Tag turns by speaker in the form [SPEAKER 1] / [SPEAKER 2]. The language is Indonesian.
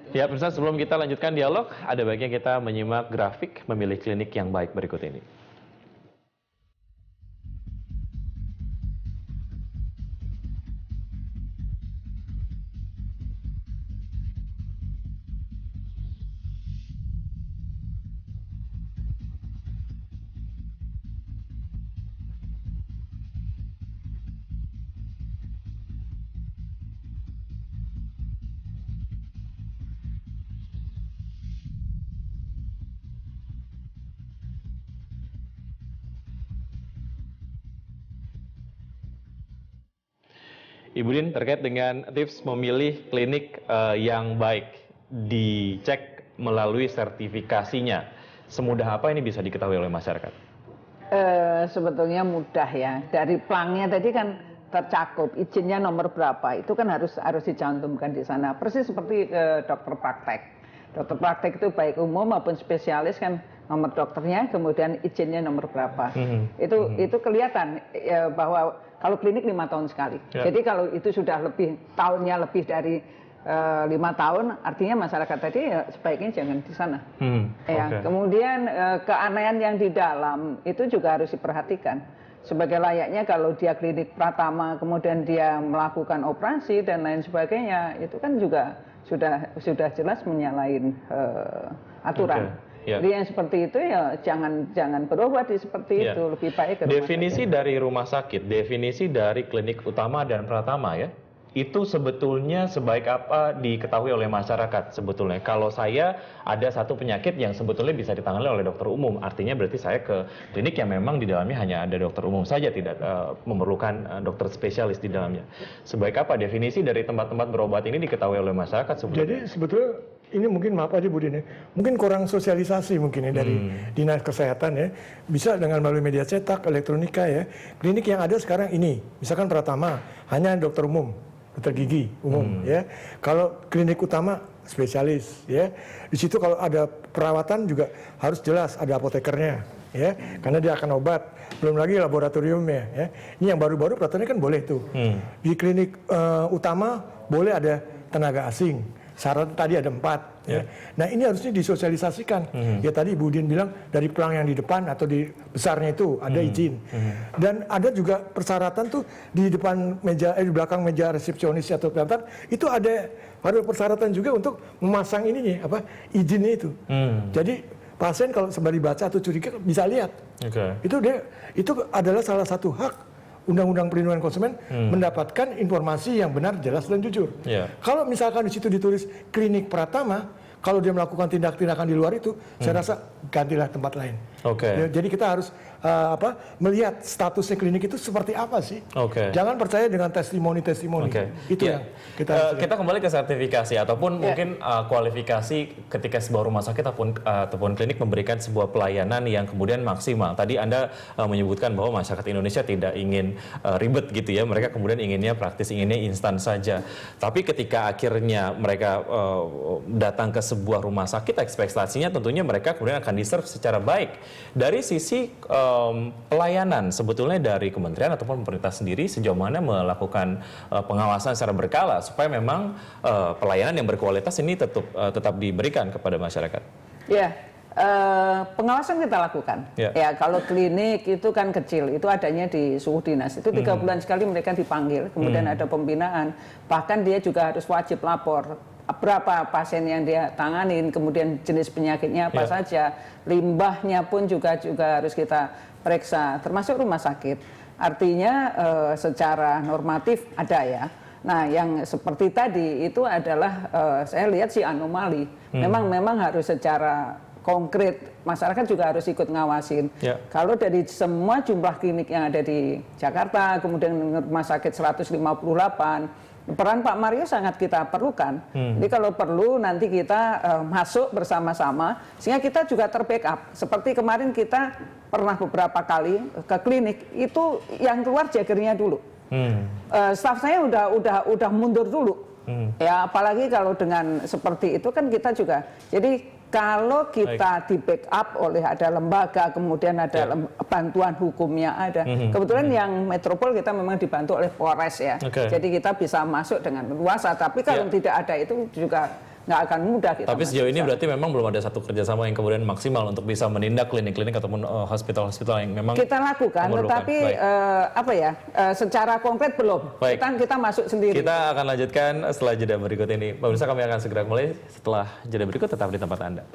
[SPEAKER 1] Ya, pemirsa, sebelum kita lanjutkan dialog, ada baiknya kita menyimak grafik memilih klinik yang baik berikut ini. Ibu Din, terkait dengan tips memilih klinik yang baik, dicek melalui sertifikasinya, semudah apa ini bisa diketahui oleh masyarakat?
[SPEAKER 2] Sebetulnya mudah ya. Dari plangnya tadi kan tercakup izinnya nomor berapa, itu kan harus dicantumkan di sana. Persis seperti dokter praktek. Dokter praktek itu baik umum maupun spesialis kan nomor dokternya, kemudian izinnya nomor berapa. Itu kelihatan bahwa kalau klinik 5 tahun sekali. Jadi kalau itu sudah tahunnya lebih dari 5 tahun, artinya masyarakat tadi ya sebaiknya jangan di sana. Kemudian keanehan yang di dalam itu juga harus diperhatikan. Sebagai layaknya kalau dia klinik pratama, kemudian dia melakukan operasi dan lain sebagainya, itu kan juga sudah jelas menyalahi aturan. Jadi yang seperti itu ya jangan berobat seperti itu, lebih baik ke rumah
[SPEAKER 1] definisi sakit. Dari rumah sakit, definisi dari klinik utama dan pratama ya, itu sebetulnya sebaik apa diketahui oleh masyarakat sebetulnya. Kalau saya ada satu penyakit yang sebetulnya bisa ditangani oleh dokter umum, artinya berarti saya ke klinik yang memang di dalamnya hanya ada dokter umum saja, tidak memerlukan dokter spesialis di dalamnya. Sebaik apa definisi dari tempat-tempat berobat ini diketahui oleh masyarakat sebetulnya?
[SPEAKER 3] Jadi sebetulnya ini mungkin maaf aja Bu Din ya, mungkin kurang sosialisasi mungkin ya dari Dinas Kesehatan ya. Bisa dengan melalui media cetak, elektronika ya. Klinik yang ada sekarang ini, misalkan Pratama hanya dokter umum, dokter gigi umum ya. Kalau klinik utama spesialis ya. Di situ kalau ada perawatan juga harus jelas ada apotekernya ya, karena dia akan obat. Belum lagi laboratoriumnya ya. Ini yang baru-baru peraturannya kan boleh tuh. Di klinik utama boleh ada tenaga asing. Syarat tadi ada 4 ya. Nah ini harusnya disosialisasikan. Ya tadi Ibu Din bilang dari pelang yang di depan atau di besarnya itu ada izin. Dan ada juga persyaratan tuh di depan meja di belakang meja resepsionis atau pelantara itu ada persyaratan juga untuk memasang ininya izinnya itu. Jadi pasien kalau sembari baca atau curiga bisa lihat. Itu adalah salah satu hak Undang-Undang Perlindungan Konsumen mendapatkan informasi yang benar, jelas dan jujur. Kalau misalkan di situ ditulis klinik Pratama, kalau dia melakukan tindakan di luar itu, saya rasa gantilah tempat lain. Jadi kita harus melihat statusnya klinik itu seperti apa sih. Jangan percaya dengan testimoni-testimoni. Itu yang
[SPEAKER 1] kita kembali ke sertifikasi ataupun mungkin kualifikasi ketika sebuah rumah sakit ataupun klinik memberikan sebuah pelayanan yang kemudian maksimal. Tadi Anda menyebutkan bahwa masyarakat Indonesia tidak ingin ribet gitu ya. Mereka kemudian inginnya praktis, inginnya instan saja. Tapi ketika akhirnya mereka datang ke sebuah rumah sakit, ekspektasinya tentunya mereka kemudian akan diserve secara baik. Dari sisi pelayanan sebetulnya dari kementerian ataupun pemerintah sendiri sejauh mana melakukan pengawasan secara berkala supaya memang pelayanan yang berkualitas ini tetap diberikan kepada masyarakat.
[SPEAKER 2] Pengawasan kita lakukan. Ya kalau klinik itu kan kecil, itu adanya di suhu dinas. Itu 3 bulan sekali mereka dipanggil, kemudian ada pembinaan. Bahkan dia juga harus wajib lapor berapa pasien yang dia tanganin, kemudian jenis penyakitnya apa saja, limbahnya pun juga harus kita periksa, termasuk rumah sakit. Artinya secara normatif ada ya. Nah, yang seperti tadi itu adalah saya lihat sih anomali. Memang harus secara konkret, masyarakat juga harus ikut ngawasin. Kalau dari semua jumlah klinik yang ada di Jakarta, kemudian rumah sakit 158, peran Pak Mario sangat kita perlukan. Jadi kalau perlu nanti kita masuk bersama-sama sehingga kita juga terbackup. Seperti kemarin kita pernah beberapa kali ke klinik itu yang keluar jagernya dulu. Staf saya udah mundur dulu. Ya apalagi kalau dengan seperti itu kan kita juga. Jadi kalau kita di backup oleh ada lembaga, kemudian ada bantuan hukumnya ada. Kebetulan yang metropol kita memang dibantu oleh Polres ya. Jadi kita bisa masuk dengan leluasa. Tapi kalau tidak ada itu juga nggak akan mudah kita.
[SPEAKER 1] Tapi sejauh ini berarti memang belum ada satu kerjasama yang kemudian maksimal untuk bisa menindak klinik-klinik ataupun hospital-hospital yang memang
[SPEAKER 2] kita lakukan, tetapi secara konkret belum.
[SPEAKER 1] Baik.
[SPEAKER 2] Kita masuk sendiri.
[SPEAKER 1] Kita akan lanjutkan setelah jeda berikut ini. Pemirsa, kami akan segera kembali setelah jeda berikut, tetap di tempat Anda.